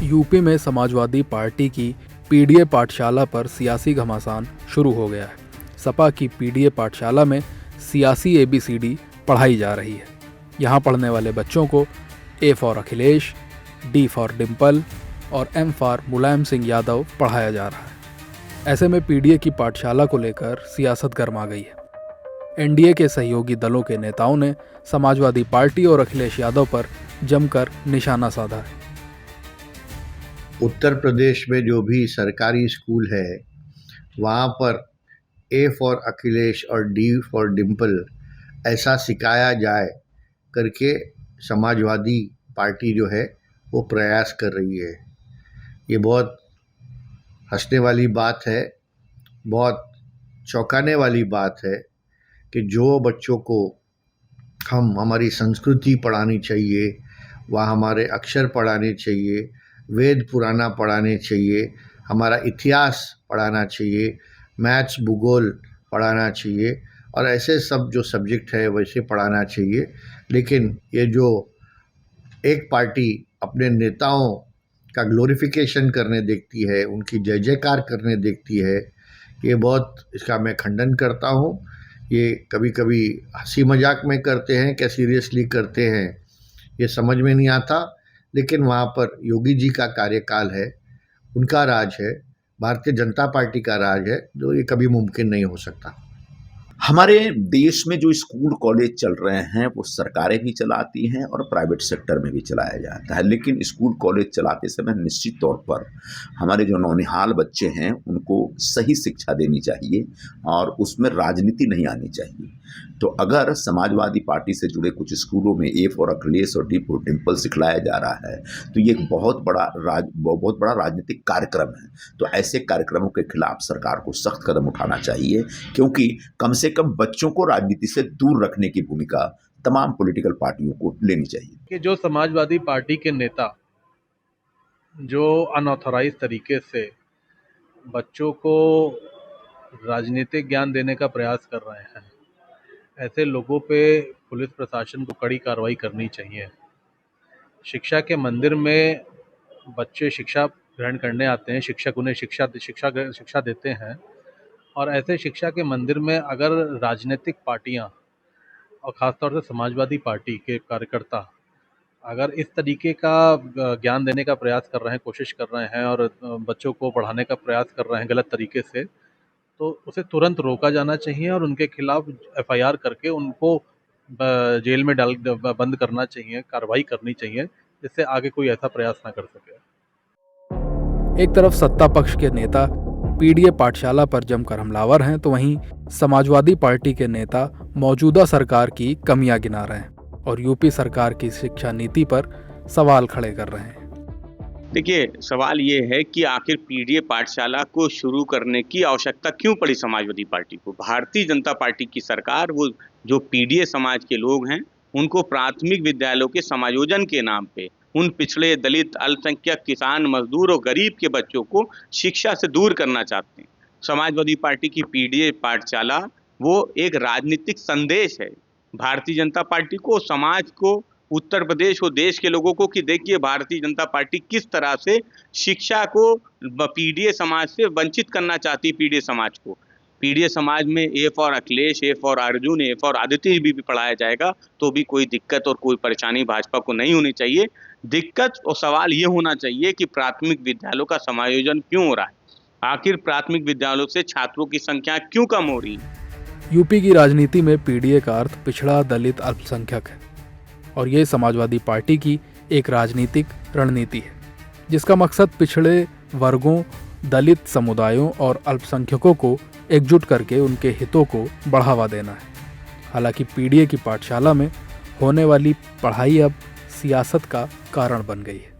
UP में Samajwadi party की PDA पाठशाला पर सियासी घमासान शुरू हो गया है। सपा की पीडीए पाठशाला में सियासी एबीसीडी पढ़ाई जा रही है। यहाँ पढ़ने वाले बच्चों को A for Akhilesh, D for Dimple और एम फॉर मुलायम सिंह यादव पढ़ाया जा रहा है। ऐसे में पीडीए की पाठशाला को लेकर सियासत गर्मा गई है। एनडीए के सहयोगी दलों के नेताओं ने समाजवादी पार्टी और अखिलेश यादव पर जमकर निशाना साधा है। उत्तर प्रदेश में जो भी सरकारी स्कूल है वहाँ पर ए फॉर अखिलेश और डी फॉर डिम्पल ऐसा सिखाया जाए करके समाजवादी पार्टी जो है वो प्रयास कर रही है। ये बहुत हंसने वाली बात है, बहुत चौंकाने वाली बात है कि जो बच्चों को हमारी संस्कृति पढ़ानी चाहिए, वहाँ हमारे अक्षर पढ़ाने चाहिए, वेद पुराना पढ़ाने चाहिए, हमारा इतिहास पढ़ाना चाहिए, मैथ्स भूगोल पढ़ाना चाहिए और ऐसे सब जो सब्जेक्ट है वैसे पढ़ाना चाहिए। लेकिन ये जो एक पार्टी अपने नेताओं का ग्लोरिफिकेशन करने देखती है, उनकी जय जयकार करने देखती है, ये बहुत इसका मैं खंडन करता हूँ। ये कभी कभी हंसी मजाक में करते हैं क्या सीरियसली करते हैं ये समझ में नहीं आता। लेकिन वहाँ पर योगी जी का कार्यकाल है, उनका राज है, भारतीय जनता पार्टी का राज है, जो ये कभी मुमकिन नहीं हो सकता। हमारे देश में जो स्कूल कॉलेज चल रहे हैं वो सरकारें भी चलाती हैं और प्राइवेट सेक्टर में भी चलाया जाता है। लेकिन स्कूल कॉलेज चलाते समय निश्चित तौर पर हमारे जो नौनिहाल बच्चे हैं उनको सही शिक्षा देनी चाहिए और उसमें राजनीति नहीं आनी चाहिए। तो अगर समाजवादी पार्टी से जुड़े कुछ स्कूलों में ए फॉर अखिलेश और डी फॉर डिम्पल सिखलाया जा रहा है तो ये एक बहुत बड़ा राजनीतिक कार्यक्रम है। तो ऐसे कार्यक्रमों के खिलाफ सरकार को सख्त कदम उठाना चाहिए, क्योंकि कम से कम बच्चों को राजनीति से दूर रखने की भूमिका तमाम पॉलिटिकल पार्टियों को लेनी चाहिए। कि जो समाजवादी पार्टी के नेता जो अनऑथराइज तरीके से बच्चों को राजनीतिक ज्ञान देने का प्रयास कर रहे हैं, ऐसे लोगों पे पुलिस प्रशासन को कड़ी कार्रवाई करनी चाहिए। शिक्षा के मंदिर में बच्चे शिक्षा ग्रहण करने आते हैं, शिक्षक उन्हें शिक्षा देते हैं और ऐसे शिक्षा के मंदिर में अगर राजनीतिक पार्टियां और ख़ासतौर से समाजवादी पार्टी के कार्यकर्ता अगर इस तरीके का ज्ञान देने का प्रयास कर रहे हैं, कोशिश कर रहे हैं और बच्चों को पढ़ाने का प्रयास कर रहे हैं गलत तरीके से, तो उसे तुरंत रोका जाना चाहिए और उनके खिलाफ एफआईआर करके उनको जेल में बंद करना चाहिए, कार्रवाई करनी चाहिए, जिससे आगे कोई ऐसा प्रयास ना कर सके। एक तरफ सत्ता पक्ष के नेता पीडीए पाठशाला पर जमकर हमलावर हैं, तो वहीं समाजवादी पार्टी के नेता मौजूदा सरकार की कमियां गिना रहे हैं और यूपी सरकार की शिक्षा नीति पर सवाल खड़े कर रहे हैं। देखिए, सवाल ये है कि आखिर पीडीए पाठशाला को शुरू करने की आवश्यकता क्यों पड़ी समाजवादी पार्टी को। भारतीय जनता पार्टी की सरकार वो जो पीडीए समाज के लोग हैं उनको प्राथमिक विद्यालयों के समायोजन के नाम पे उन पिछड़े, दलित, अल्पसंख्यक, किसान, मजदूर और गरीब के बच्चों को शिक्षा से दूर करना चाहते हैं। समाजवादी पार्टी की पीडीए पाठशाला वो एक राजनीतिक संदेश है भारतीय जनता पार्टी को, समाज को, उत्तर प्रदेश और देश के लोगों को कि देखिए भारतीय जनता पार्टी किस तरह से शिक्षा को पीडीए समाज से वंचित करना चाहती है। पीडीए समाज को, पीडीए समाज में A for Akhilesh, A for Arjun, A for Aditya भी पढ़ाया जाएगा तो भी कोई दिक्कत और कोई परेशानी भाजपा को नहीं होनी चाहिए। दिक्कत और सवाल ये होना चाहिए कि प्राथमिक विद्यालयों का समायोजन क्यों हो रहा है, आखिर प्राथमिक विद्यालयों से छात्रों की संख्या क्यों कम हो रही है। यूपी की राजनीति में पीडीए का अर्थ पिछड़ा, दलित, अल्पसंख्यक है और ये समाजवादी पार्टी की एक राजनीतिक रणनीति है जिसका मकसद पिछड़े वर्गों, दलित समुदायों और अल्पसंख्यकों को एकजुट करके उनके हितों को बढ़ावा देना है। हालांकि पीडीए की पाठशाला में होने वाली पढ़ाई अब सियासत का कारण बन गई है।